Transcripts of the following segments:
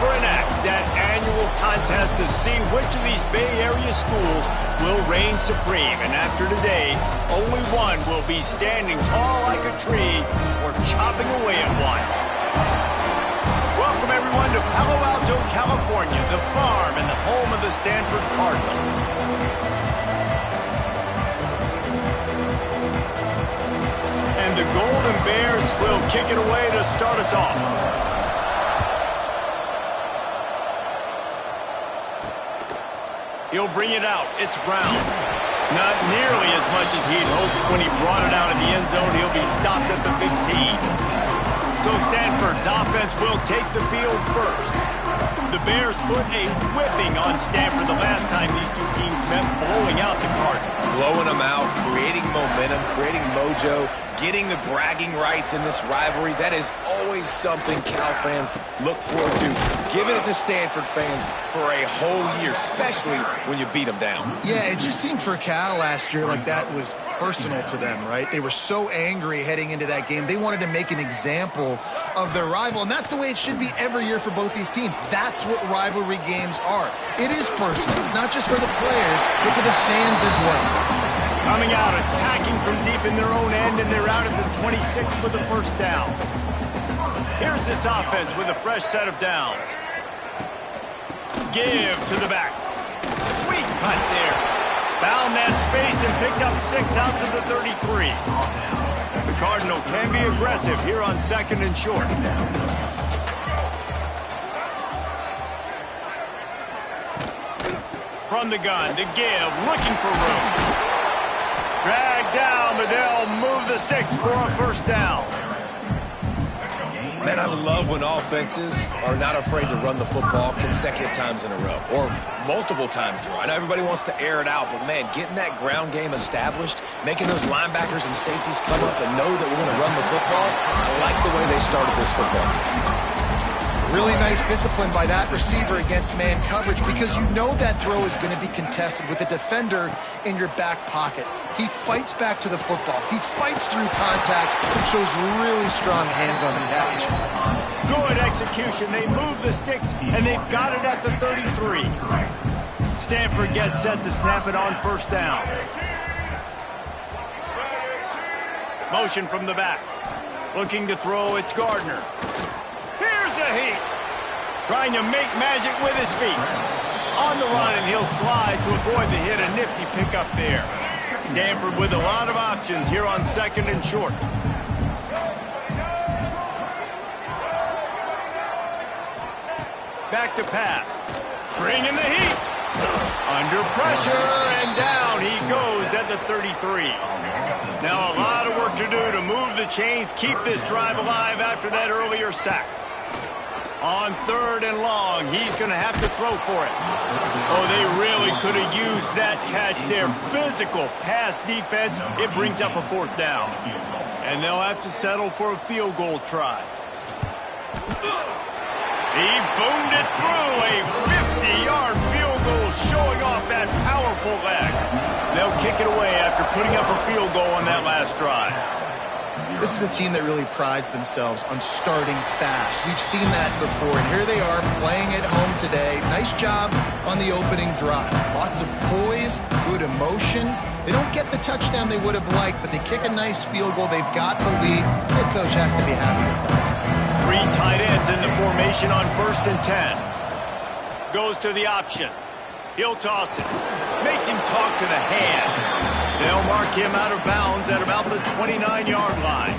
for an axe, that annual contest to see which of these Bay Area schools will reign supreme. And after today, only one will be standing tall like a tree or chopping away at one. Welcome, everyone, to Palo Alto, California, the farm and the home of the Stanford Cardinals. And the Golden Bears will kick it away to start us off. He'll bring it out. It's Brown. Not nearly as much as he'd hoped when he brought it out of the end zone. He'll be stopped at the 15. So Stanford's offense will take the field first. The Bears put a whipping on Stanford the last time these two teams met, blowing out the Cardinals. Blowing them out, creating momentum, creating mojo, getting the bragging rights in this rivalry. That is always something Cal fans look forward to. Giving it to Stanford fans for a whole year, especially when you beat them down. Yeah, it just seemed for Cal last year like that was personal to them, right? They were so angry heading into that game. They wanted to make an example of their rival, and that's the way it should be every year for both these teams. That's what rivalry games are. It is personal, not just for the players, but for the fans as well. Coming out, attacking from deep in their own end, and they're out at the 26 with the first down. Here's this offense with a fresh set of downs. Give to the back. Sweet cut there. Found that space and picked up 6 out to the 33. The Cardinal can be aggressive here on 2nd and short. From the gun, to give, looking for room. Dragged down, but they'll move the sticks for a first down. Man, I love when offenses are not afraid to run the football consecutive times in a row or multiple times in a row. I know everybody wants to air it out, but, man, getting that ground game established, making those linebackers and safeties come up and know that we're going to run the football, I like the way they started this football game. Really nice discipline by that receiver against man coverage because you know that throw is going to be contested with a defender in your back pocket. He fights back to the football. He fights through contact and shows really strong hands on the catch. Good execution. They move the sticks, and they've got it at the 33. Stanford gets set to snap it on first down. Motion from the back. Looking to throw, it's Gardner. Here's a heat. Trying to make magic with his feet. On the run, and he'll slide to avoid the hit. A nifty pickup there. Stanford with a lot of options here on 2nd and short. Back to pass. Bringing the heat. Under pressure, and down he goes at the 33. Now a lot of work to do to move the chains, keep this drive alive after that earlier sack. On 3rd and long, he's going to have to throw for it. Oh, they really could have used that catch there. Physical pass defense. It brings up a 4th down. And they'll have to settle for a field goal try. He boomed it through. A 50-yard field goal showing off that powerful leg. They'll kick it away after putting up a field goal on that last drive. This is a team that really prides themselves on starting fast. We've seen that before, and here they are playing at home today. Nice job on the opening drive. Lots of poise, good emotion. They don't get the touchdown they would have liked, but they kick a nice field goal. They've got the lead. Head coach has to be happy with that. 3 tight ends in the formation on 1st and 10. Goes to the option. He'll toss it. Makes him talk to the hand. They'll mark him out of bounds at about the 29-yard line.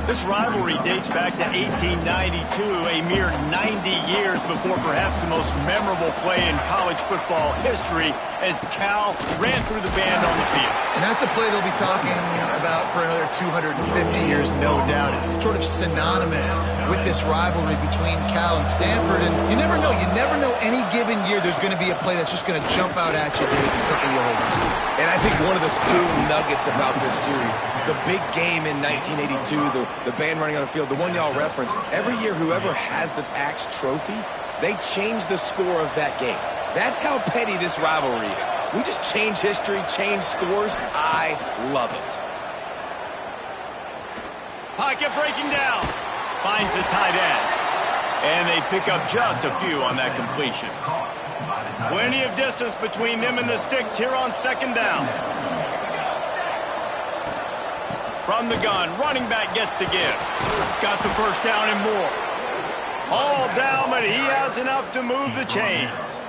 This rivalry dates back to 1892, a mere 90 years before perhaps the most memorable play in college football history as Cal ran through the band on the field. And that's a play they'll be talking about for another 250 years, no doubt. It's sort of synonymous with this rivalry between Cal and Stanford. And you never know. You never know any given year there's going to be a play that's just going to jump out at you, Dave, and something you'll hold on to. And I think one of the cool nuggets about this series, the big game in 1982, the band running on the field, the one y'all referenced, every year whoever has the Axe trophy, they change the score of that game. That's how petty this rivalry is. We just change history, change scores. I love it. Pocket breaking down. Finds the tight end. And they pick up just a few on that completion. Plenty of distance between them and the sticks here on second down. From the gun, running back gets to give. Got the first down and more. All down, but he has enough to move the chains.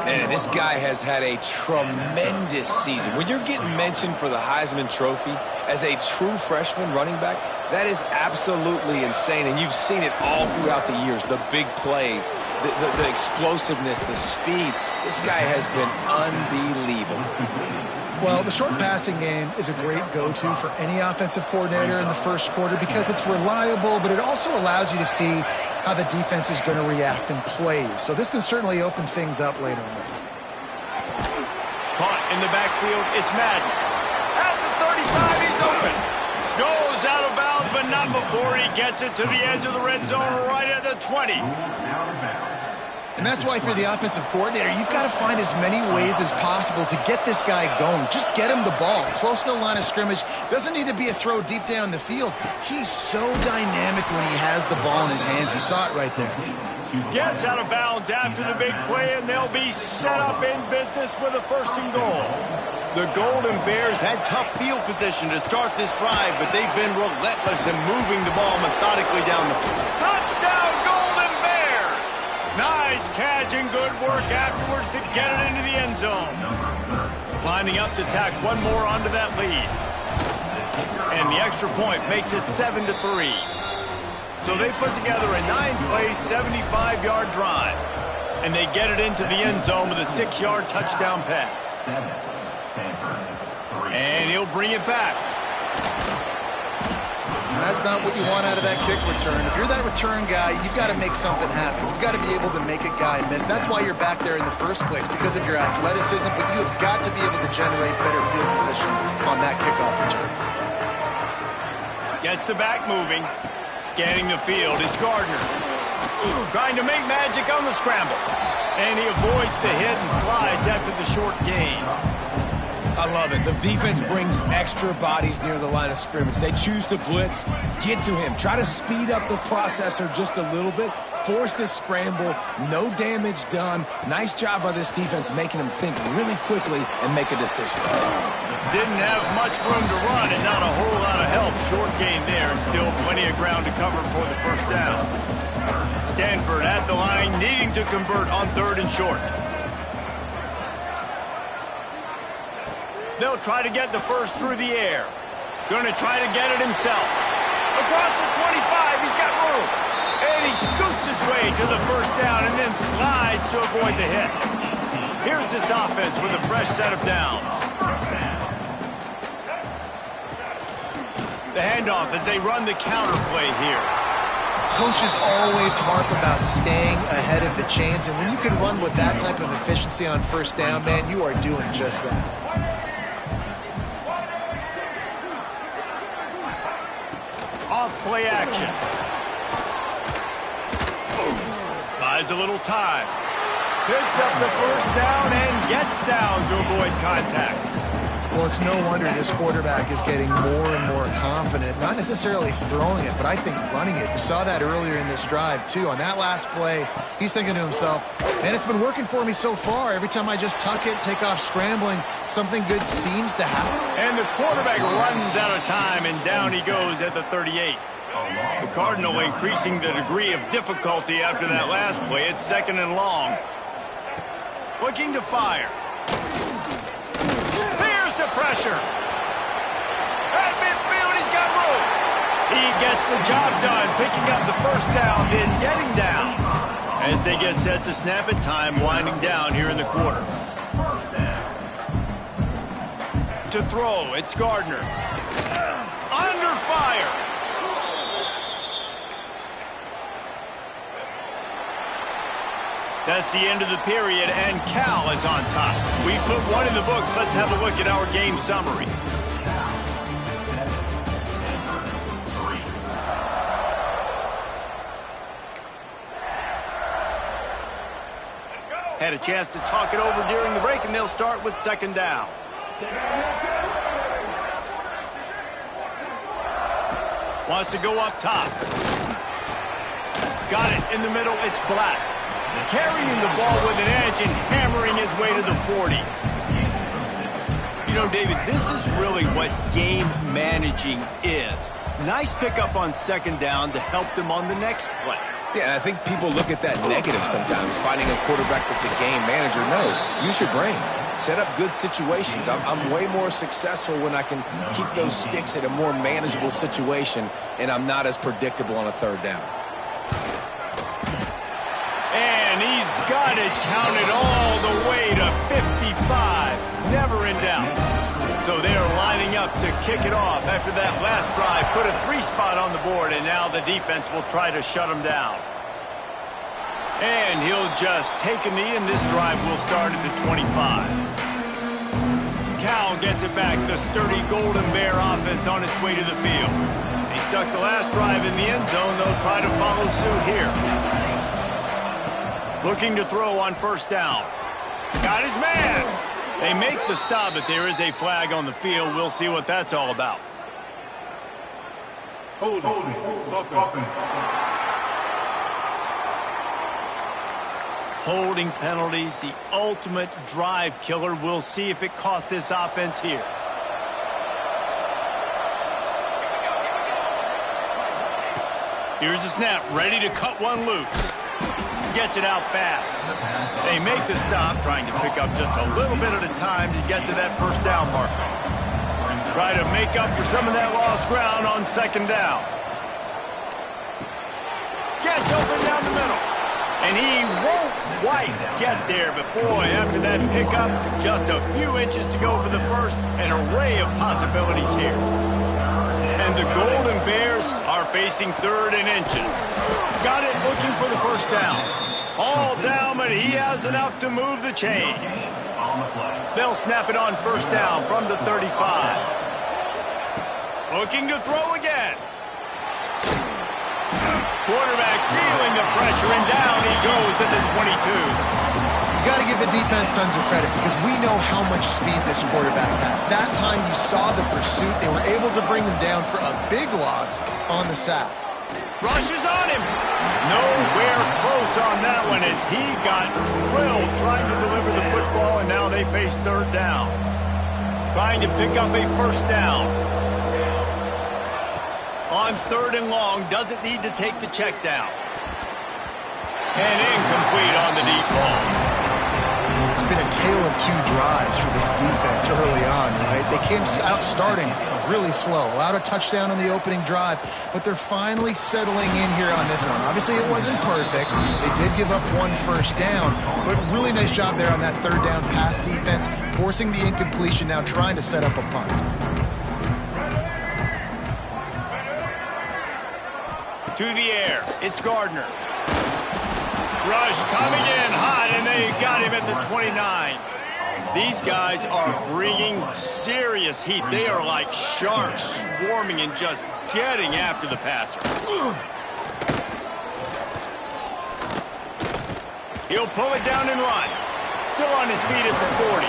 And this guy has had a tremendous season. When you're getting mentioned for the Heisman Trophy as a true freshman running back, that is absolutely insane. And you've seen it all throughout the years. The big plays, the explosiveness, the speed. This guy has been unbelievable. Well, the short passing game is a great go-to for any offensive coordinator in the first quarter because it's reliable, but it also allows you to see how the defense is going to react and play. So this can certainly open things up later on. Caught in the backfield, it's Madden. At the 35, he's open. Goes out of bounds, but not before he gets it to the edge of the red zone right at the 20. And that's why for the offensive coordinator, you've got to find as many ways as possible to get this guy going. Just get him the ball close to the line of scrimmage. Doesn't need to be a throw deep down the field. He's so dynamic when he has the ball in his hands. You saw it right there. Gets out of bounds after the big play, and they'll be set up in business with a first and goal. The Golden Bears had tough field position to start this drive, but they've been relentless in moving the ball methodically down the field. Touchdown, Golden Bears! Nice catch and good work afterwards to get it into the end zone. Lining up to tack one more onto that lead. And the extra point makes it 7-3. So they put together a 9-play, 75-yard drive. And they get it into the end zone with a 6-yard touchdown pass. And he'll bring it back. That's not what you want out of that kick return. If you're that return guy, you've got to make something happen. You've got to be able to make a guy miss. That's why you're back there in the first place, because of your athleticism, but you have got to be able to generate better field position on that kickoff return. Gets the back moving. Scanning the field, it's Gardner. Trying to make magic on the scramble. And he avoids the hit and slides after the short gain. I love it. The defense brings extra bodies near the line of scrimmage. They choose to blitz, get to him, try to speed up the processor just a little bit, force this scramble, no damage done. Nice job by this defense making him think really quickly and make a decision. Didn't have much room to run and not a whole lot of help. Short gain there and still plenty of ground to cover for the first down. Stanford at the line, needing to convert on 3rd and short. They'll try to get the first through the air. Going to try to get it himself. Across the 25, he's got room. And he scoots his way to the first down and then slides to avoid the hit. Here's this offense with a fresh set of downs. The handoff as they run the counter play here. Coaches always harp about staying ahead of the chains, and when you can run with that type of efficiency on first down, man, you are doing just that. Off play action. Buys a little time. Picks up the first down and gets down to avoid contact. Well, it's no wonder this quarterback is getting more and more confident. Not necessarily throwing it, but I think running it. You saw that earlier in this drive, too. On that last play, he's thinking to himself, man, it's been working for me so far. Every time I just tuck it, take off scrambling, something good seems to happen. And the quarterback runs out of time, and down he goes at the 38. The Cardinal increasing the degree of difficulty after that last play. It's 2nd and long. Looking to fire. There's the pressure. At midfield, he's got room. He gets the job done, picking up the first down, then getting down. As they get set to snap it, time winding down here in the quarter. To throw, it's Gardner. Under fire. That's the end of the period, and Cal is on top. We put one in the books. Let's have a look at our game summary. Had a chance to talk it over during the break, and they'll start with 2nd down. Wants to go up top. Got it in the middle. It's Black. Carrying the ball with an edge and hammering his way to the 40. You know, David, this is really what game managing is. Nice pickup on second down to help them on the next play. Yeah, I think people look at that negative sometimes, finding a quarterback that's a game manager. No, use your brain. Set up good situations. I'm way more successful when I can keep those sticks at a more manageable situation, and I'm not as predictable on a third down. And he's got it counted all the way to 55. Never in doubt. So they're lining up to kick it off after that last drive. Put a 3-spot on the board, and now the defense will try to shut him down. And he'll just take a knee, and this drive will start at the 25. Cal gets it back. The sturdy Golden Bear offense on its way to the field. He stuck the last drive in the end zone. They'll try to follow suit here. Looking to throw on first down. Got his man. They make the stop, but there is a flag on the field. We'll see what that's all about. Holding penalties, the ultimate drive killer. We'll see if it costs this offense here. Here's the snap, ready to cut one loose. Gets it out fast. They make the stop, trying to pick up just a little bit at a time to get to that first down marker. Try to make up for some of that lost ground on second down. Gets open down the middle. And he won't quite get there, but boy, after that pickup, just a few inches to go for the first, an array of possibilities here. And the Golden Bears are facing third and inches. Got it, looking for the first down. All down, but he has enough to move the chains. They'll snap it on first down from the 35. Looking to throw again. Quarterback feeling the pressure, and down he goes at the 22. You got to give the defense tons of credit because we know how much speed this quarterback has. That time you saw the pursuit. They were able to bring him down for a big loss on the sack. Rushes on him. Nowhere close on that one as he got drilled trying to deliver the football, and now they face third down. Trying to pick up a first down. On third and long, doesn't need to take the check down. And incomplete on the deep ball. It's been a tale of two drives for this defense early on, right? They came out starting really slow, allowed a touchdown on the opening drive, but they're finally settling in here on this one. Obviously, it wasn't perfect. They did give up one first down, but really nice job there on that third down pass defense, forcing the incompletion, now trying to set up a punt. To the air, it's Gardner. Rush coming in hot, and they got him at the 29. These guys are bringing serious heat. They are like sharks swarming and just getting after the passer. He'll pull it down and run. Still on his feet at the 40.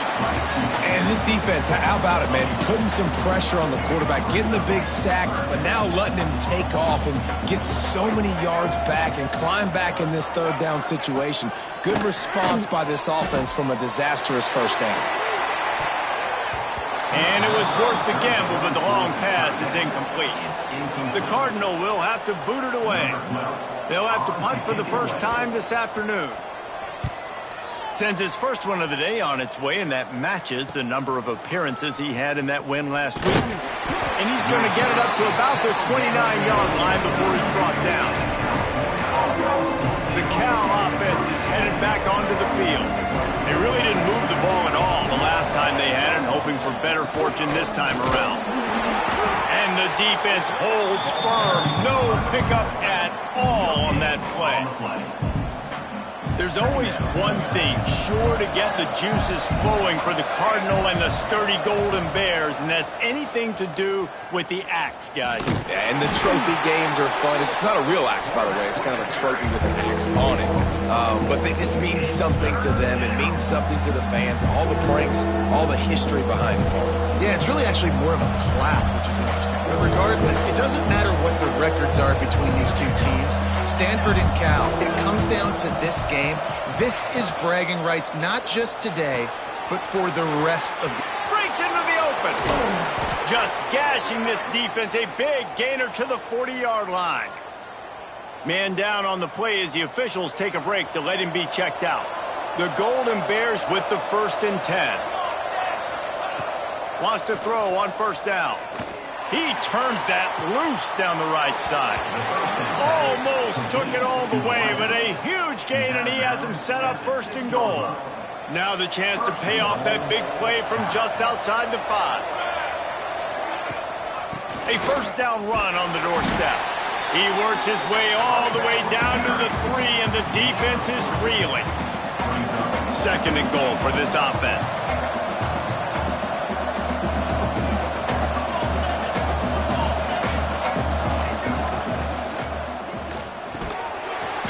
And this defense, how about it, man? Putting some pressure on the quarterback, getting the big sack, but now letting him take off and get so many yards back and climb back in this third down situation. Good response by this offense from a disastrous first down. And it was worth the gamble, but the long pass is incomplete. The Cardinal will have to boot it away. They'll have to punt for the first time this afternoon. Sends his first one of the day on its way, and that matches the number of appearances he had in that win last week. And he's going to get it up to about the 29-yard line before he's brought down. The Cal offense is headed back onto the field. They really didn't move the ball at all the last time they had it, hoping for better fortune this time around. And the defense holds firm. No pickup at all on that play. There's always one thing sure to get the juices flowing for the Cardinal and the sturdy Golden Bears, and that's anything to do with the axe, guys. Yeah, and the trophy games are fun. It's not a real axe, by the way. It's kind of a trophy with an axe on it. But this means something to them. It means something to the fans. All the pranks, all the history behind it. Yeah, it's really actually more of a clap, which is interesting. But regardless, it doesn't matter what the records are between these two teams. Stanford and Cal, it comes down to this game. This is bragging rights, not just today, but for the rest of the... Breaks into the open. Just gashing this defense. A big gainer to the 40-yard line. Man down on the play as the officials take a break to let him be checked out. The Golden Bears with the 1st and 10. Wants to throw on 1st down. He turns that loose down the right side. Almost took it all the way, but a huge gain, and he has him set up 1st and goal. Now the chance to pay off that big play from just outside the 5. A 1st down run on the doorstep. He works his way all the way down to the 3, and the defense is reeling. 2nd and goal for this offense.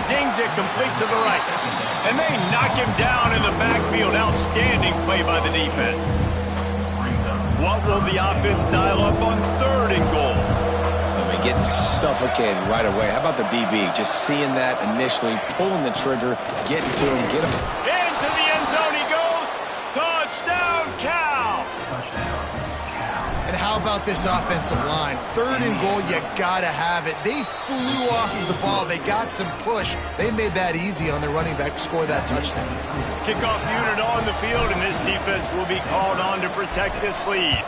Zings it complete to the right. And they knock him down in the backfield. Outstanding play by the defense. What will the offense dial up on 3rd and goal? I mean, getting suffocated right away. How about the DB? Just seeing that initially, pulling the trigger, getting to him, get him. Into the end zone he goes. Touchdown, Cal. And how about this offensive line? 3rd and goal, you gotta have it. They flew off of the ball. They got some push. They made that easy on their running back to score that touchdown. Kickoff unit on the field, and this defense will be called on to protect this lead.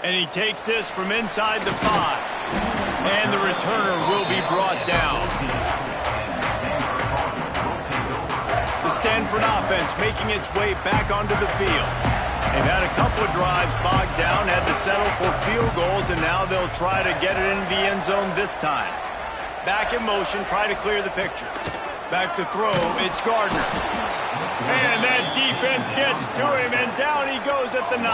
And he takes this from inside the 5. And the returner will be brought down. The Stanford offense making its way back onto the field. They've had a couple of drives bogged down, had to settle for field goals, and now they'll try to get it into the end zone this time. Back in motion, try to clear the picture. Back to throw, it's Gardner. And that defense gets to him, and down he goes at the 9.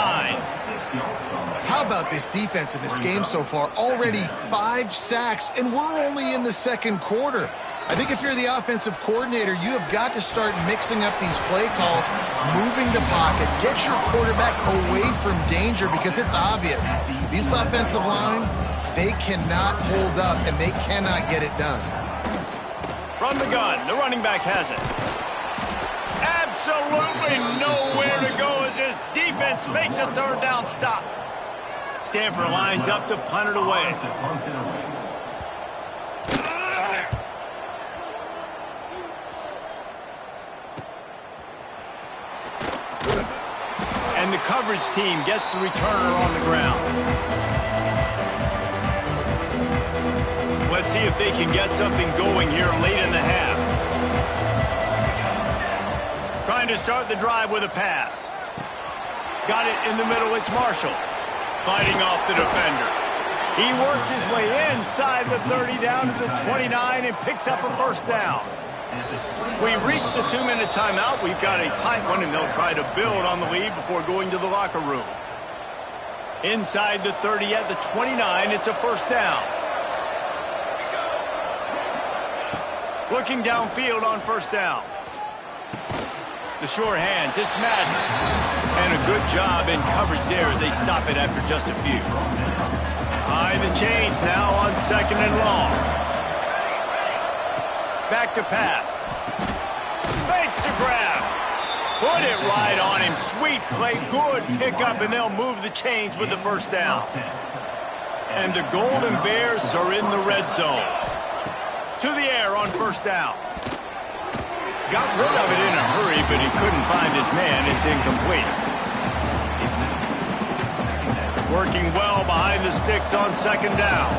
How about this defense in this game so far? Already 5 sacks, and we're only in the 2nd quarter. I think if you're the offensive coordinator, you have got to start mixing up these play calls, moving the pocket, get your quarterback away from danger, because it's obvious. This offensive line, they cannot hold up, and they cannot get it done. From the gun, the running back has it. Absolutely nowhere to go as this defense makes a 3rd down stop. Stanford lines up to punt it away. And the coverage team gets the returner on the ground. Let's see if they can get something going here late in the half. Trying to start the drive with a pass. Got it in the middle, it's Marshall. Fighting off the defender. He works his way inside the 30 down to the 29 and picks up a 1st down. We reached the 2-minute timeout. We've got a tight one, and they'll try to build on the lead before going to the locker room. Inside the 30 at the 29, it's a 1st down. Looking downfield on 1st down. The sure hands, it's Madden. And a good job in coverage there as they stop it after just a few. High the chains now on 2nd and long. Back to pass. Fakes to grab. Put it right on him. Sweet play, good pickup, and they'll move the chains with the 1st down. And the Golden Bears are in the red zone. To the air on 1st down. Got rid of it in a hurry, but he couldn't find his man. It's incomplete. Working well behind the sticks on 2nd down.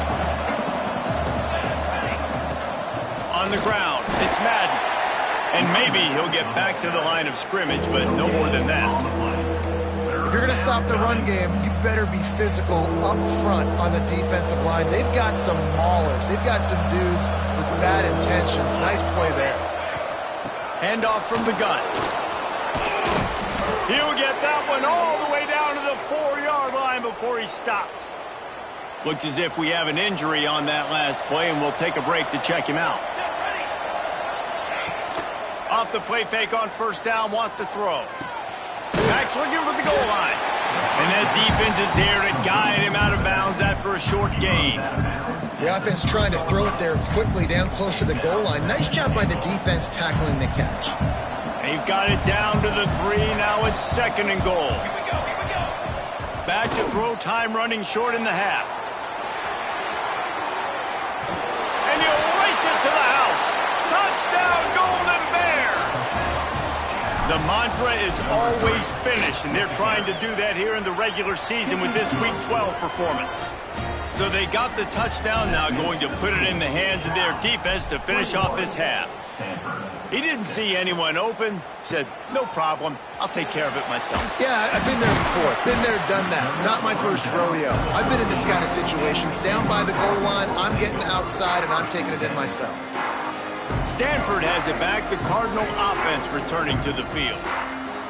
On the ground, it's Madden. And maybe he'll get back to the line of scrimmage, but no more than that. If you're going to stop the run game, you better be physical up front on the defensive line. They've got some maulers. They've got some dudes with bad intentions. Nice play there. Handoff from the gun. He'll get that one all the way down to the 4-yard line before he stopped. Looks as if we have an injury on that last play, and we'll take a break to check him out. Off the play fake on first down, wants to throw. Back's looking for the goal line. And that defense is there to guide him out of bounds after a short gain. The offense trying to throw it there quickly down close to the goal line. Nice job by the defense tackling the catch. They've got it down to the 3. Now it's 2nd and goal. Back to throw, time running short in the half. And he'll race it to the house. Touchdown, Golden Bears! The mantra is always finish, and they're trying to do that here in the regular season with this Week 12 performance. So they got the touchdown, now going to put it in the hands of their defense to finish off this half. He didn't see anyone open, said, no problem, I'll take care of it myself. Yeah, I've been there before. Been there, done that. Not my first rodeo. I've been in this kind of situation. Down by the goal line, I'm getting outside, and I'm taking it in myself. Stanford has it back, the Cardinal offense returning to the field.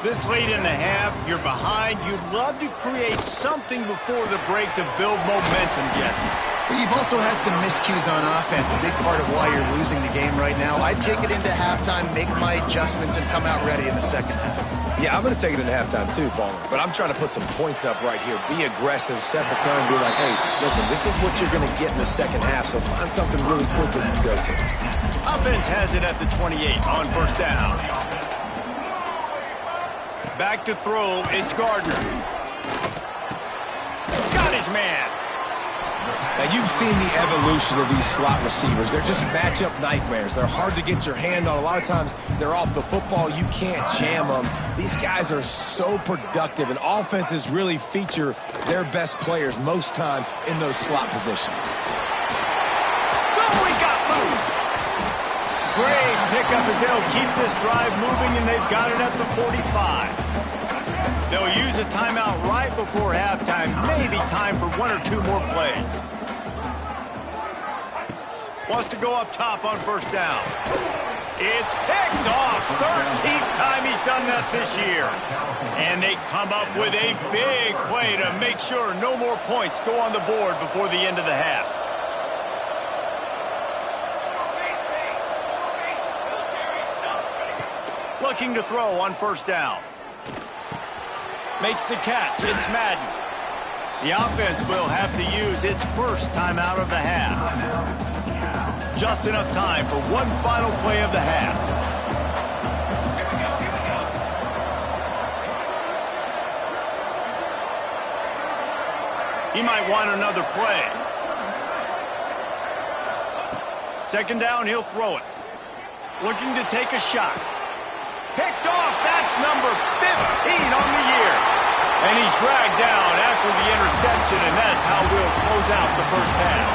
This late in the half, you're behind. You'd love to create something before the break to build momentum, Jesse. But you've also had some miscues on offense, a big part of why you're losing the game right now. I'd take it into halftime, make my adjustments, and come out ready in the second half. Yeah, I'm going to take it into halftime too, Palmer. But I'm trying to put some points up right here. Be aggressive, set the tone, be like, hey, listen, this is what you're going to get in the second half, so find something really quickly to go to. Offense has it at the 28 on first down. Back to throw, it's Gardner. Got his man. Now, you've seen the evolution of these slot receivers. They're just matchup nightmares. They're hard to get your hand on. A lot of times, they're off the football. You can't jam them. These guys are so productive, and offenses really feature their best players most time in those slot positions. Oh, he got loose. Great pickup as they'll keep this drive moving, and they've got it at the 45. They'll use a timeout right before halftime. Maybe time for 1 or 2 more plays. Wants to go up top on first down. It's picked off. 13th time he's done that this year. And they come up with a big play to make sure no more points go on the board before the end of the half. Looking to throw on first down. Makes the catch. It's Madden. The offense will have to use its first timeout of the half. Just enough time for one final play of the half. He might want another play. Second down, he'll throw it. Looking to take a shot. Picked off. That's number 15 on the year. And he's dragged down after the interception, and that's how we'll close out the first half.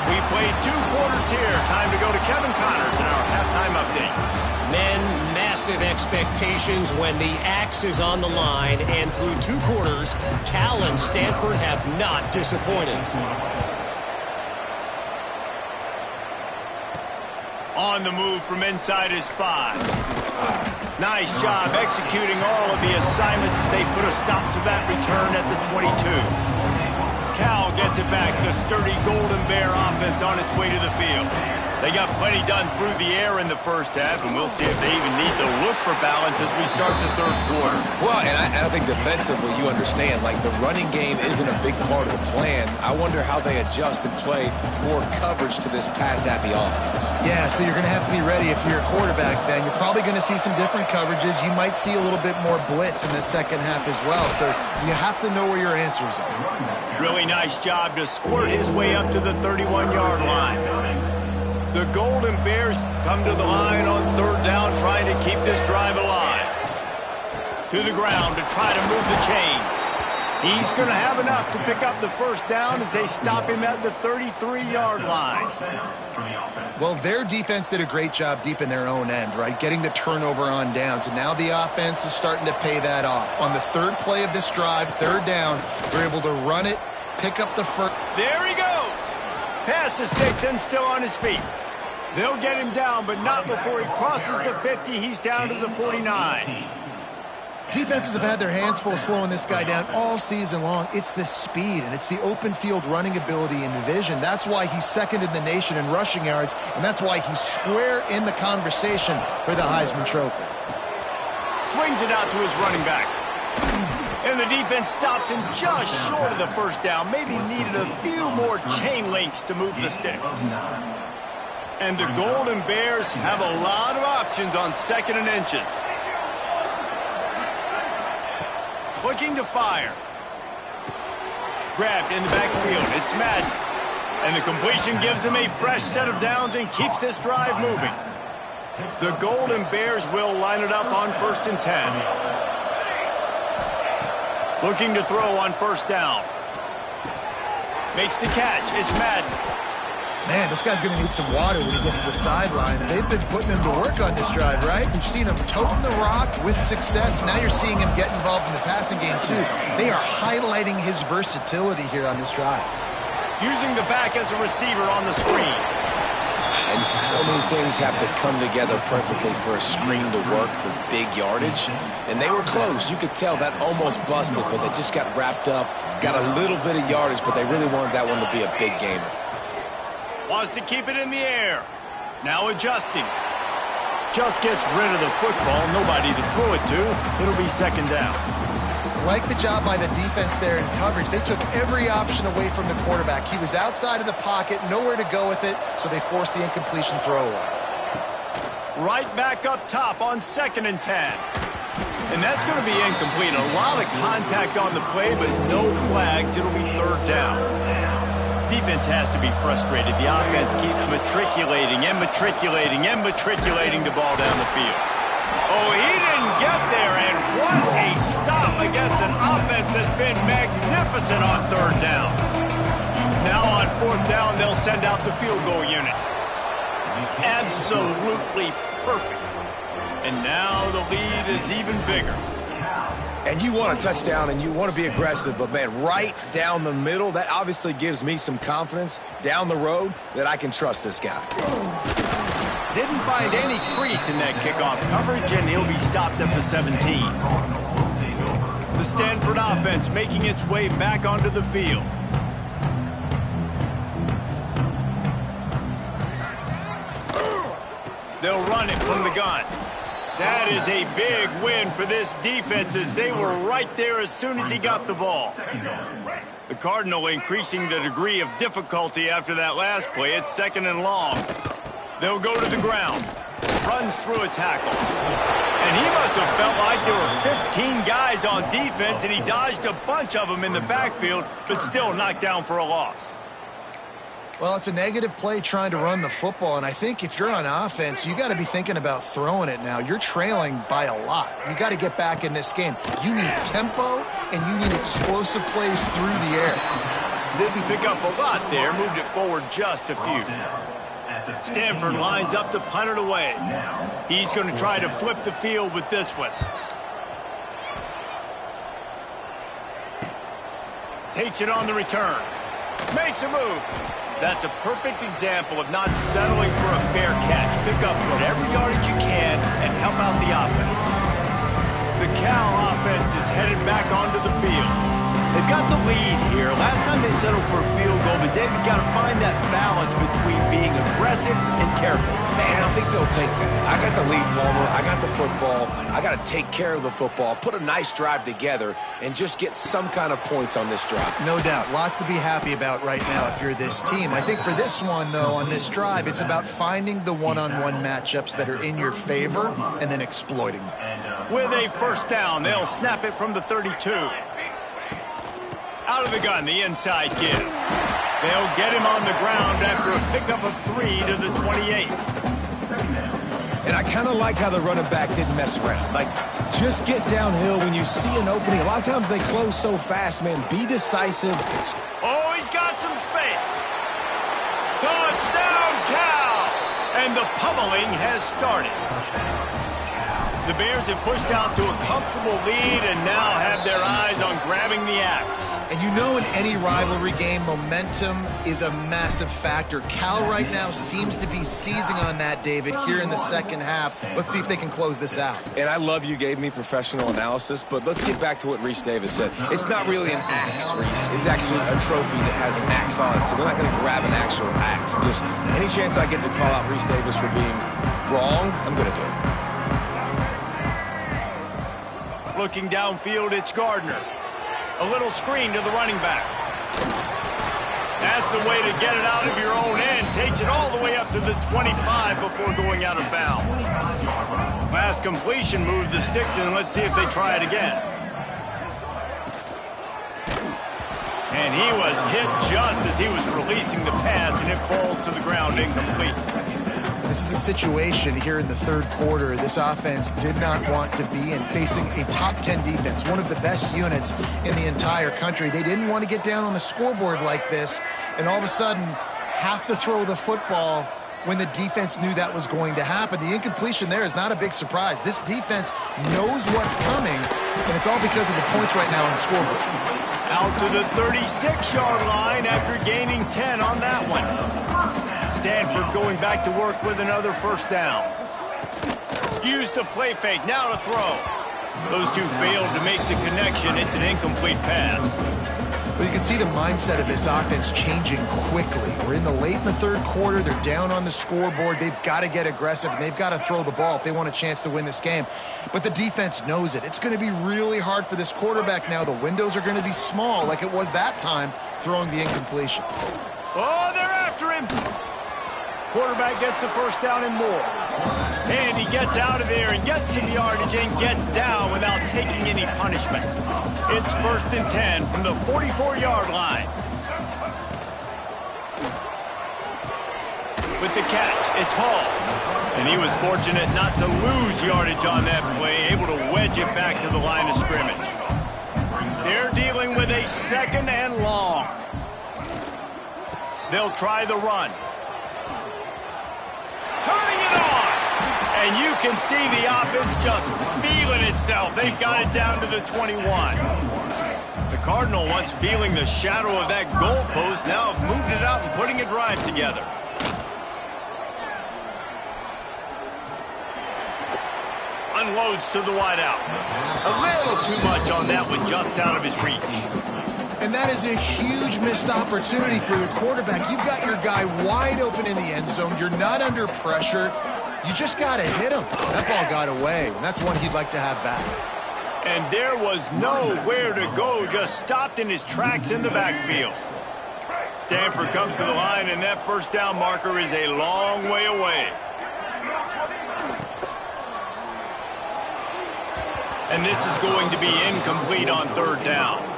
We played 2 quarters here. Time to go to Kevin Connors in our halftime update. Men, massive expectations when the axe is on the line, and through 2 quarters, Cal and Stanford have not disappointed. On the move from inside his 5. Nice job executing all of the assignments as they put a stop to that return at the 22. Cal gets it back. The sturdy Golden Bear offense on its way to the field. They got plenty done through the air in the first half, and we'll see if they even need to look for balance as we start the third quarter. Well, and I think defensively, you understand, like the running game isn't a big part of the plan. I wonder how they adjust and play more coverage to this pass-happy offense. Yeah, so you're going to have to be ready if you're a quarterback then. You're probably going to see some different coverages. You might see a little bit more blitz in the second half as well, so you have to know where your answers are. Really nice job to squirt his way up to the 31-yard line. The Golden Bears come to the line on third down, trying to keep this drive alive. To the ground to try to move the chains. He's going to have enough to pick up the first down as they stop him at the 33-yard line. Well, their defense did a great job deep in their own end, right? Getting the turnover on downs, and now the offense is starting to pay that off. On the third play of this drive, third down, they're able to run it, pick up the first. There he goes. Pass to Stetson, still on his feet. They'll get him down, but not before he crosses the 50. He's down to the 49. Defenses have had their hands full slowing this guy down all season long. It's the speed, and it's the open field running ability and vision. That's why he's second in the nation in rushing yards, and that's why he's square in the conversation for the Heisman Trophy. Swings it out to his running back. And the defense stops him just short of the first down. Maybe needed a few more chain links to move the sticks. And the Golden Bears have a lot of options on second and inches. Looking to fire. Grabbed in the backfield. It's Madden. And the completion gives him a fresh set of downs and keeps this drive moving. The Golden Bears will line it up on 1st and 10. Looking to throw on first down. Makes the catch. It's Madden. Man, this guy's going to need some water when he gets to the sidelines. They've been putting him to work on this drive, right? You've seen him toting the rock with success. Now you're seeing him get involved in the passing game, too. They are highlighting his versatility here on this drive. Using the back as a receiver on the screen. And so many things have to come together perfectly for a screen to work for big yardage. And they were close. You could tell that almost busted, but they just got wrapped up, got a little bit of yardage, but they really wanted that one to be a big gainer. Wants to keep it in the air. Now adjusting. Just gets rid of the football. Nobody to throw it to. It'll be second down. Like the job by the defense there in coverage. They took every option away from the quarterback. He was outside of the pocket, nowhere to go with it, so they forced the incompletion throwaway. Right back up top on 2nd and 10. And that's going to be incomplete. A lot of contact on the play, but no flags. It'll be third down. Defense has to be frustrated. The offense keeps matriculating and matriculating and matriculating the ball down the field. Oh, he didn't get there, and what a stop against an offense that's been magnificent on third down. Now on fourth down, they'll send out the field goal unit. Absolutely perfect. And now the lead is even bigger. And you want a touchdown and you want to be aggressive, but man, right down the middle, that obviously gives me some confidence down the road that I can trust this guy. Didn't find any crease in that kickoff coverage, and he'll be stopped at the 17. The Stanford offense making its way back onto the field. They'll run it from the gun. That is a big win for this defense as they were right there as soon as he got the ball. The Cardinal increasing the degree of difficulty after that last play. It's 2nd and long. They'll go to the ground. Runs through a tackle. And he must have felt like there were 15 guys on defense, and he dodged a bunch of them in the backfield, but still knocked down for a loss. Well, it's a negative play trying to run the football, and I think if you're on offense, you got to be thinking about throwing it now. You're trailing by a lot. You got to get back in this game. You need tempo, and you need explosive plays through the air. Didn't pick up a lot there, moved it forward just a few. Stanford lines up to punt it away. He's going to try to flip the field with this one. Takes it on the return. Makes a move. That's a perfect example of not settling for a fair catch. Pick up whatever yardage you can and help out the offense. The Cal offense is headed back onto the field. They've got the lead here. Last time they settled for a field goal, but they've got to find that balance between being aggressive and careful. Man, I think they'll take that. I got the lead, Palmer. I got the football. I got to take care of the football, put a nice drive together, and just get some kind of points on this drive. No doubt. Lots to be happy about right now if you're this team. I think for this one, though, on this drive, it's about finding the one-on-one matchups that are in your favor and then exploiting them. With a first down, they'll snap it from the 32. Out of the gun, the inside give. They'll get him on the ground after a pickup of 3 to the 28. And I kind of like how the running back didn't mess around. Like, Just get downhill when you see an opening. A lot of times they close so fast, man. Be decisive. Oh, he's got some space. Touchdown, Cal! And the pummeling has started. The Bears have pushed out to a comfortable lead and now have their eyes on grabbing the axe. And you know, in any rivalry game, momentum is a massive factor. Cal right now seems to be seizing on that, David, here in the second half. Let's see if they can close this out. And I love you gave me professional analysis, but let's get back to what Reese Davis said. It's not really an axe, Reese. It's actually a trophy that has an axe on it, so they're not going to grab an actual axe. Just any chance I get to call out Reese Davis for being wrong, I'm going to do it. Looking downfield, it's Gardner. A little screen to the running back. That's the way to get it out of your own end. Takes it all the way up to the 25 before going out of bounds. Last completion moved the sticks in. Let's see if they try it again. And he was hit just as he was releasing the pass, and it falls to the ground incomplete. This is a situation here in the third quarter this offense did not want to be in, facing a top 10 defense, one of the best units in the entire country. They didn't want to get down on the scoreboard like this and all of a sudden have to throw the football when the defense knew that was going to happen. The incompletion there is not a big surprise. This defense knows what's coming, and it's all because of the points right now on the scoreboard. Out to the 36-yard line after gaining 10 on that one. Stanford going back to work with another first down. Use the play fake, now to throw. Those two failed to make the connection. It's an incomplete pass. Well, you can see the mindset of this offense changing quickly. We're late in the third quarter. They're down on the scoreboard. They've got to get aggressive, and they've got to throw the ball if they want a chance to win this game. But the defense knows it. It's going to be really hard for this quarterback now. The windows are going to be small like it was that time throwing the incompletion. Oh, they're after him. Quarterback gets the first down and more. And he gets out of there and gets some yardage and gets down without taking any punishment. It's 1st and 10 from the 44-yard line. With the catch, it's Hall. And he was fortunate not to lose yardage on that play, able to wedge it back to the line of scrimmage. They're dealing with a 2nd and long. They'll try the run. Turning it on. And you can see the offense just feeling itself. They've got it down to the 21. The Cardinal, once feeling the shadow of that goalpost, now have moved it out and putting a drive together. Unloads to the wideout. A little too much on that one, just out of his reach. And that is a huge missed opportunity for your quarterback. You've got your guy wide open in the end zone. You're not under pressure. You just got to hit him. That ball got away, and that's one he'd like to have back. And there was nowhere to go, just stopped in his tracks in the backfield. Stanford comes to the line, and that first down marker is a long way away. And this is going to be incomplete on 3rd down.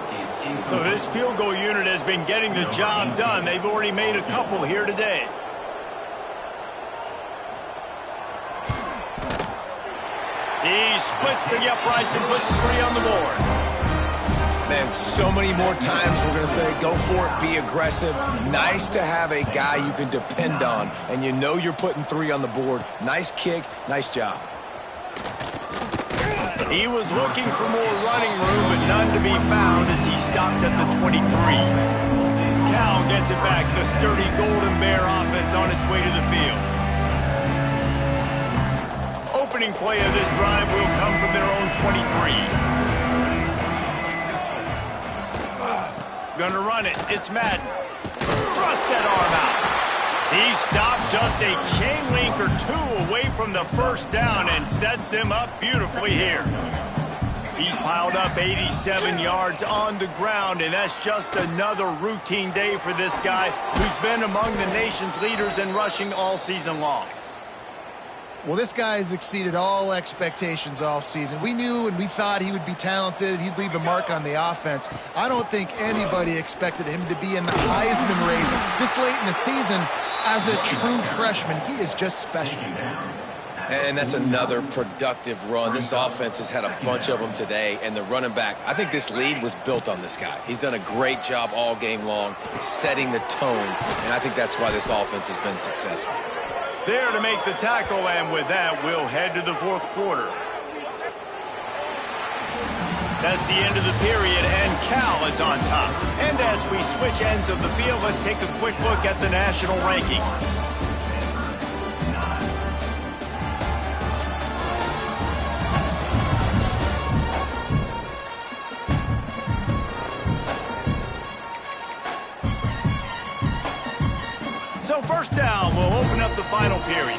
So this field goal unit has been getting the job done. They've already made a couple here today. He splits the uprights and puts 3 on the board. Man, so many more times we're going to say, go for it, be aggressive. Nice to have a guy you can depend on, and you know you're putting 3 on the board. Nice kick, nice job. He was looking for more running room, but none to be found as he stopped at the 23. Cal gets it back. The sturdy Golden Bear offense on its way to the field. Opening play of this drive will come from their own 23. Gonna run it. It's Madden. Thrust that arm out. He stopped just a chain link or 2 away from the first down and sets them up beautifully here. He's piled up 87 yards on the ground, and that's just another routine day for this guy who's been among the nation's leaders in rushing all season long. Well, this guy has exceeded all expectations all season. We knew and we thought he would be talented. He'd leave a mark on the offense. I don't think anybody expected him to be in the Heisman race this late in the season as a true freshman. He is just special. And that's another productive run. This offense has had a bunch of them today, and the running back, I think this lead was built on this guy. He's done a great job all game long setting the tone, and I think that's why this offense has been successful. There to make the tackle, and with that, we'll head to the fourth quarter. That's the end of the period, and Cal is on top. And as we switch ends of the field, let's take a quick look at the national rankings. So first down, we'll open up the final period.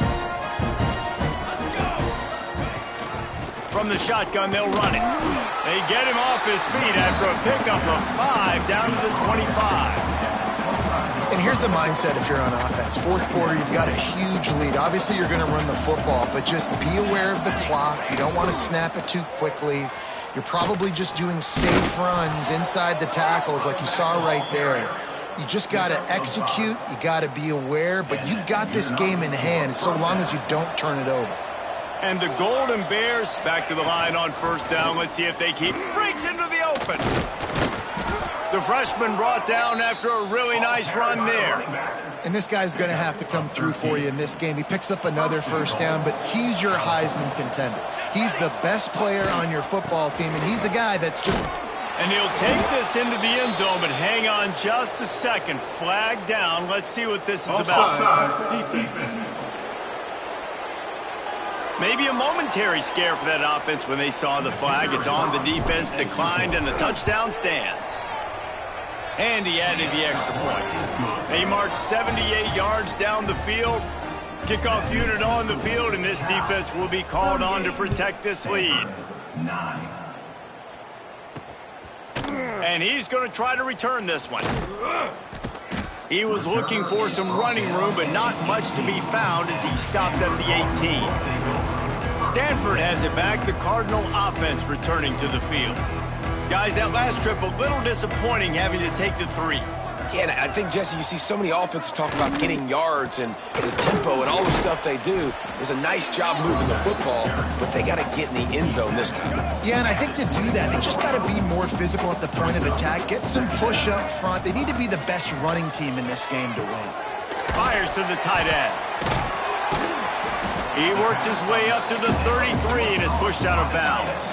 From the shotgun, they'll run it. They get him off his feet after a pickup of 5 down to the 25. And here's the mindset if you're on offense. Fourth quarter, you've got a huge lead. Obviously, you're going to run the football, but just be aware of the clock. You don't want to snap it too quickly. You're probably just doing safe runs inside the tackles like you saw right there. You just got to execute. You got to be aware, but you've got this game in hand so long as you don't turn it over. And the Golden Bears back to the line on first down. Let's see if they keep. Breaks into the open. The freshman brought down after a really nice run there. And this guy's going to have to come through for you in this game. He picks up another first down, but he's your Heisman contender. He's the best player on your football team, and he's a guy that's just... And he'll take this into the end zone, but hang on just a second. Flag down. Let's see what this is about. Defense. Maybe a momentary scare for that offense when they saw the flag. It's on, the defense declined, and the touchdown stands. And he added the extra point. They marched 78 yards down the field. Kickoff unit on the field, and this defense will be called on to protect this lead. And he's going to try to return this one. He was looking for some running room, but not much to be found as he stopped at the 18. Stanford has it back, the Cardinal offense returning to the field. Guys, that last trip, a little disappointing having to take the 3. Yeah, and I think, Jesse, you see so many offenses talk about getting yards and the tempo and all the stuff they do. It was a nice job moving the football, but they got to get in the end zone this time. Yeah, and I think to do that, they just got to be more physical at the point of attack, get some push up front. They need to be the best running team in this game to win. Fires to the tight end. He works his way up to the 33 and is pushed out of bounds.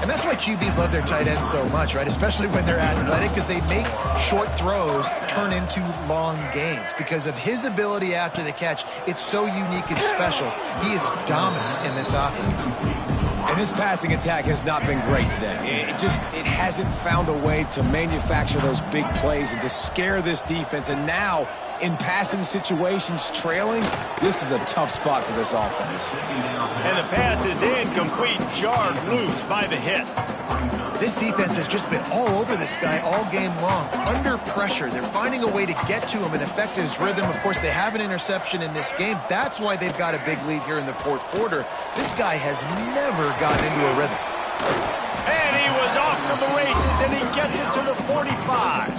And that's why QBs love their tight ends so much, right? Especially when they're athletic, because they make short throws turn into long gains. Because of his ability after the catch, it's so unique and special. He is dominant in this offense. And this passing attack has not been great today. It hasn't found a way to manufacture those big plays and to scare this defense. And now, in passing situations, trailing, this is a tough spot for this offense. And the pass is incomplete, jarred loose by the hit. This defense has just been all over this guy all game long. Under pressure, they're finding a way to get to him and affect his rhythm. Of course, they have an interception in this game. That's why they've got a big lead here in the fourth quarter. This guy has never gotten into a rhythm. And he was off to the races, and he gets it to the 45.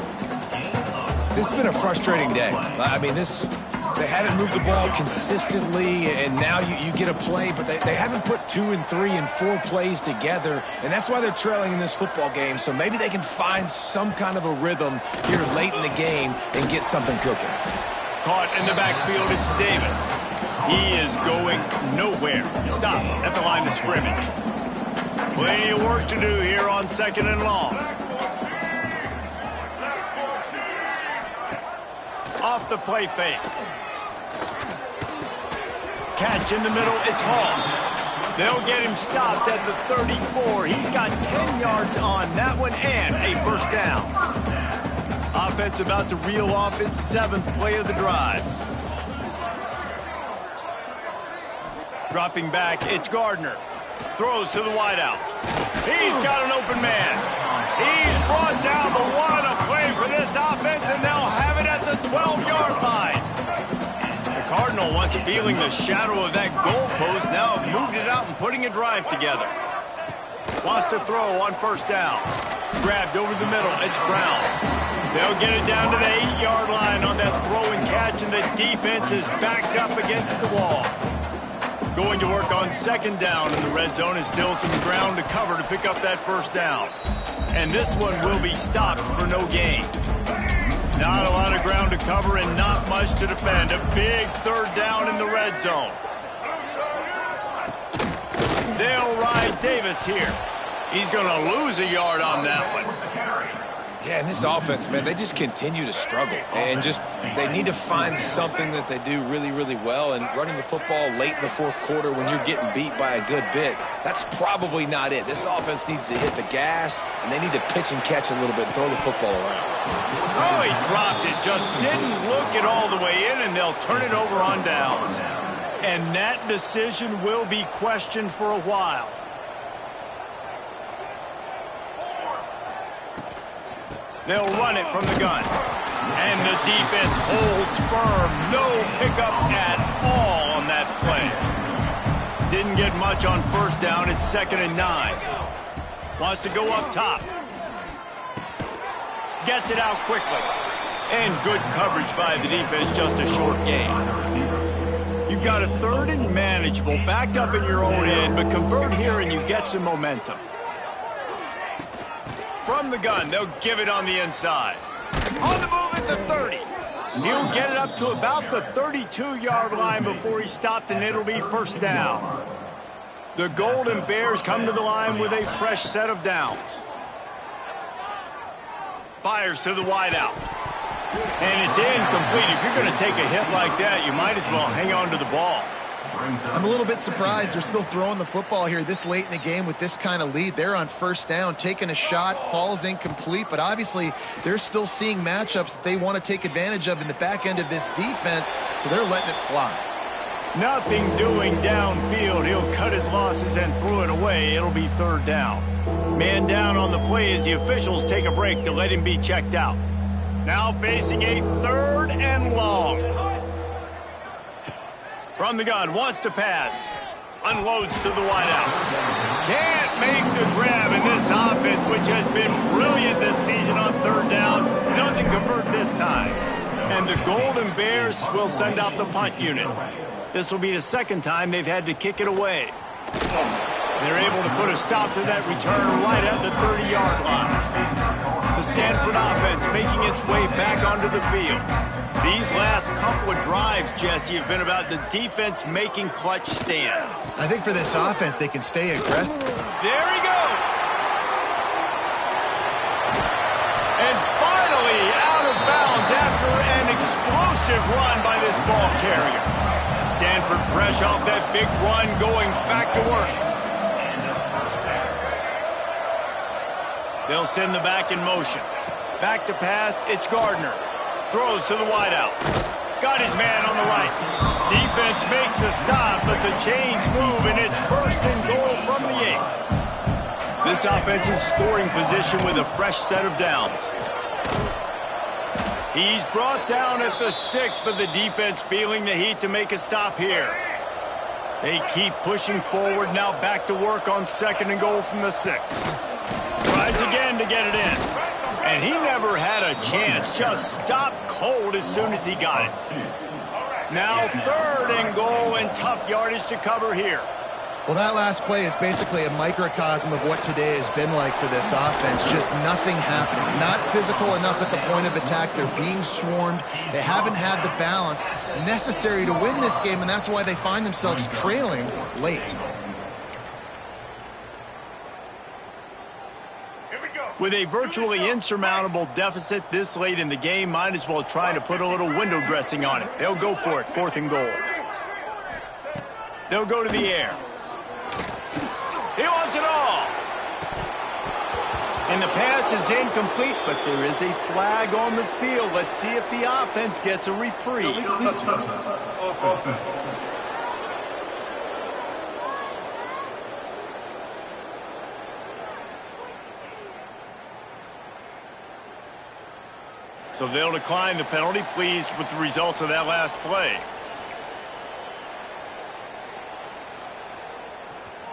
This has been a frustrating day. I mean, they haven't moved the ball consistently, and now you get a play, but they haven't put 2 and 3 and 4 plays together, and that's why they're trailing in this football game. So maybe they can find some kind of a rhythm here late in the game and get something cooking. Caught in the backfield, it's Davis. He is going nowhere. Stop at the line of scrimmage. Plenty of work to do here on 2nd and long. Off the play fake. Catch in the middle, it's Hall. They'll get him stopped at the 34. He's got 10 yards on that one and a first down. Offense about to reel off its 7th play of the drive. Dropping back, it's Gardner. Throws to the wideout. He's got an open man. He's brought down the one. A play for this offense, and they'll have it at the 12-yard line. The Cardinal, once feeling the shadow of that goalpost, now have moved it out and putting a drive together. Wants to throw on first down. Grabbed over the middle. It's Brown. They'll get it down to the 8-yard line on that throw and catch, and the defense is backed up against the wall. Going to work on second down in the red zone, and still some ground to cover to pick up that first down. And this one will be stopped for no gain. Not a lot of ground to cover and not much to defend. A big third down in the red zone. They'll ride Davis here. He's going to lose a yard on that one. Yeah, and this offense, man, they just continue to struggle. And they need to find something that they do really, really well. And running the football late in the fourth quarter when you're getting beat by a good bit, that's probably not it. This offense needs to hit the gas, and they need to pitch and catch a little bit and throw the football around. Oh, he dropped it. Just didn't look it all the way in, and they'll turn it over on downs. And that decision will be questioned for a while. They'll run it from the gun. And the defense holds firm. No pickup at all on that play. Didn't get much on first down. It's 2nd and 9. Wants to go up top. Gets it out quickly. And good coverage by the defense. Just a short gain. You've got a 3rd and manageable. Backed up in your own end. But convert here and you get some momentum. From the gun, they'll give it on the inside. On the move at the 30. He'll get it up to about the 32-yard line before he stopped, and it'll be first down. The Golden Bears come to the line with a fresh set of downs. Fires to the wideout. And it's incomplete. If you're going to take a hit like that, you might as well hang on to the ball. I'm a little bit surprised they're still throwing the football here this late in the game with this kind of lead. They're on first down, taking a shot, falls incomplete, but obviously they're still seeing matchups that they want to take advantage of in the back end of this defense, so they're letting it fly. Nothing doing downfield. He'll cut his losses and throw it away. It'll be 3rd down. Man down on the play as the officials take a break to let him be checked out. Now facing a 3rd and long. From the gun, wants to pass. Unloads to the wideout. Can't make the grab in this offense, which has been brilliant this season on 3rd down. Doesn't convert this time. And the Golden Bears will send out the punt unit. This will be the 2nd time they've had to kick it away. They're able to put a stop to that return right at the 30-yard line. The Stanford offense making its way back onto the field. These last couple of drives, Jesse, have been about the defense making clutch stand. I think for this offense, they can stay aggressive. There he goes. And finally out of bounds after an explosive run by this ball carrier. Stanford fresh off that big run, going back to work. They'll send the back in motion. Back to pass, it's Gardner. Throws to the wideout. Got his man on the right. Defense makes a stop, but the chains move, and it's 1st and goal from the 8. This offensive scoring position with a fresh set of downs. He's brought down at the 6, but the defense feeling the heat to make a stop here. They keep pushing forward, now back to work on 2nd and goal from the 6. Tries again to get it in. And he never had a chance. Just stopped cold as soon as he got it. Now 3rd and goal, and tough yardage to cover here. Well, that last play is basically a microcosm of what today has been like for this offense. Just nothing happening. Not physical enough at the point of attack. They're being swarmed. They haven't had the balance necessary to win this game, and that's why they find themselves trailing late. With a virtually insurmountable deficit this late in the game, might as well try to put a little window dressing on it. They'll go for it, 4th and goal. They'll go to the air. He wants it all. And the pass is incomplete, but there is a flag on the field. Let's see if the offense gets a reprieve. So they'll decline the penalty, pleased with the results of that last play.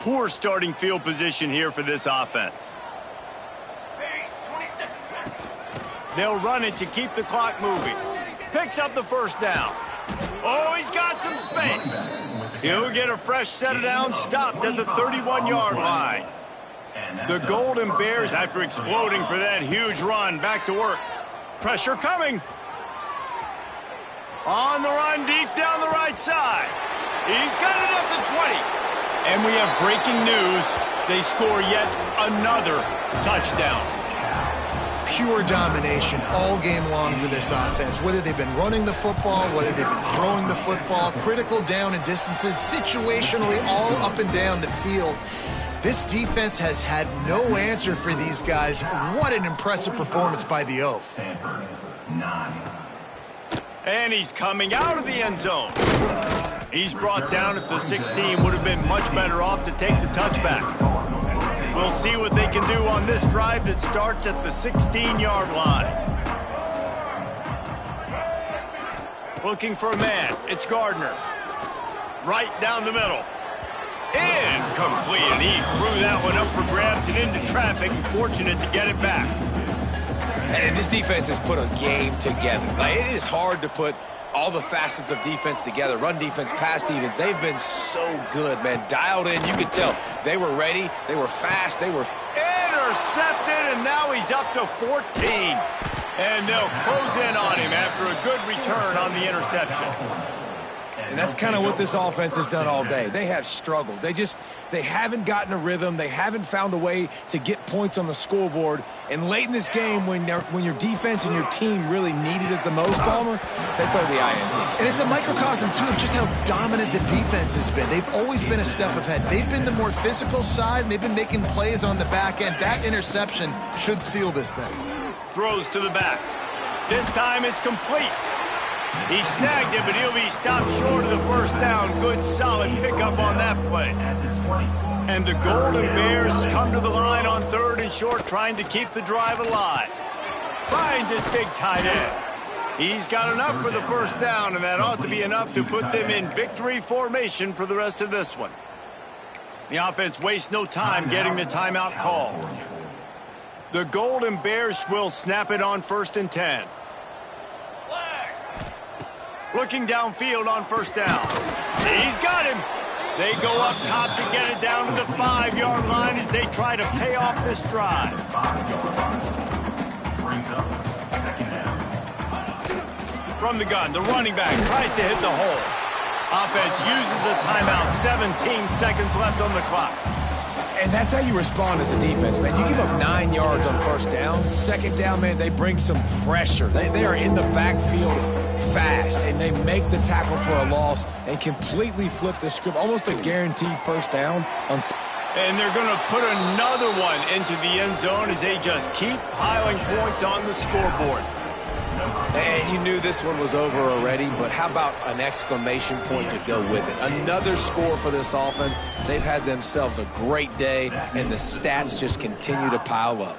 Poor starting field position here for this offense. They'll run it to keep the clock moving. Picks up the 1st down. Oh, he's got some space. He'll get a fresh set of downs stopped at the 31-yard line. The Golden Bears, after exploding for that huge run, back to work. Pressure coming. On the run, deep down the right side. He's got it at the 20. And we have breaking news. They score yet another touchdown. Pure domination all game long for this offense. Whether they've been running the football, whether they've been throwing the football, critical down and distances, situationally all up and down the field. This defense has had no answer for these guys. What an impressive performance by the Oaf. And he's coming out of the end zone. He's brought down at the 16. Would have been much better off to take the touchback. We'll see what they can do on this drive that starts at the 16-yard line. Looking for a man. It's Gardner. Right down the middle. Incomplete, and he threw that one up for grabs and into traffic, and fortunate to get it back. And this defense has put a game together. Like, it is hard to put all the facets of defense together. Run defense, pass defense. They've been so good, man. Dialed in. You could tell they were ready. They were fast. They were intercepted, and now he's up to 14. And they'll close in on him after a good return on the interception. And that's kind of what this offense has done all day. They have struggled. They haven't gotten a rhythm. They haven't found a way to get points on the scoreboard. And late in this game, when your defense and your team really needed it the most, Palmer, they throw the INT. And it's a microcosm, too, of just how dominant the defense has been. They've always been a step ahead. They've been the more physical side, and they've been making plays on the back end. That interception should seal this thing. Throws to the back. This time it's complete. He snagged it, but he'll be stopped short of the first down. Good, solid pickup on that play. And the Golden Bears come to the line on 3rd and short, trying to keep the drive alive. Finds his big tight end. He's got enough for the first down, and that ought to be enough to put them in victory formation for the rest of this one. The offense wastes no time getting the timeout called. The Golden Bears will snap it on 1st and 10. Looking downfield on first down. He's got him. They go up top to get it down to the 5-yard line as they try to pay off this drive. From the gun, the running back tries to hit the hole. Offense uses a timeout. 17 seconds left on the clock. And that's how you respond as a defense, man. You give up 9 yards on first down. Second down, man, they bring some pressure. They are in the backfield fast, and they make the tackle for a loss and completely flip the script. Almost a guaranteed first down. And they're going to put another one into the end zone as they just keep piling points on the scoreboard. And you knew this one was over already, but how about an exclamation point to go with it? Another score for this offense. They've had themselves a great day, and the stats just continue to pile up.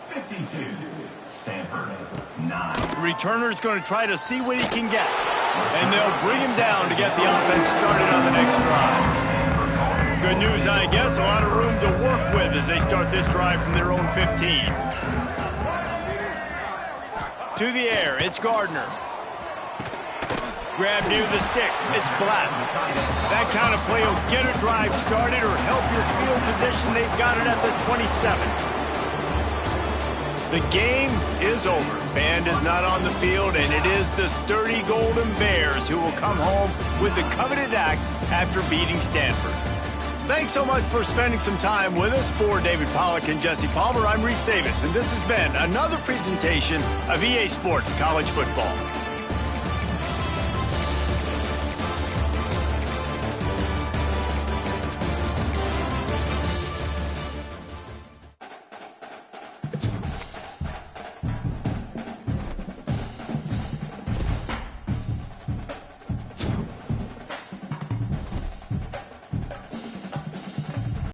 The returner's going to try to see what he can get. And they'll bring him down to get the offense started on the next drive. Good news, I guess. A lot of room to work with as they start this drive from their own 15. To the air, it's Gardner. Grab near the sticks, it's Black. That kind of play will get a drive started or help your field position. They've got it at the 27. The game is over. Band is not on the field, and it is the sturdy Golden Bears who will come home with the coveted axe after beating Stanford. Thanks so much for spending some time with us. For David Pollack and Jesse Palmer, I'm Reese Davis, and this has been another presentation of EA Sports College Football.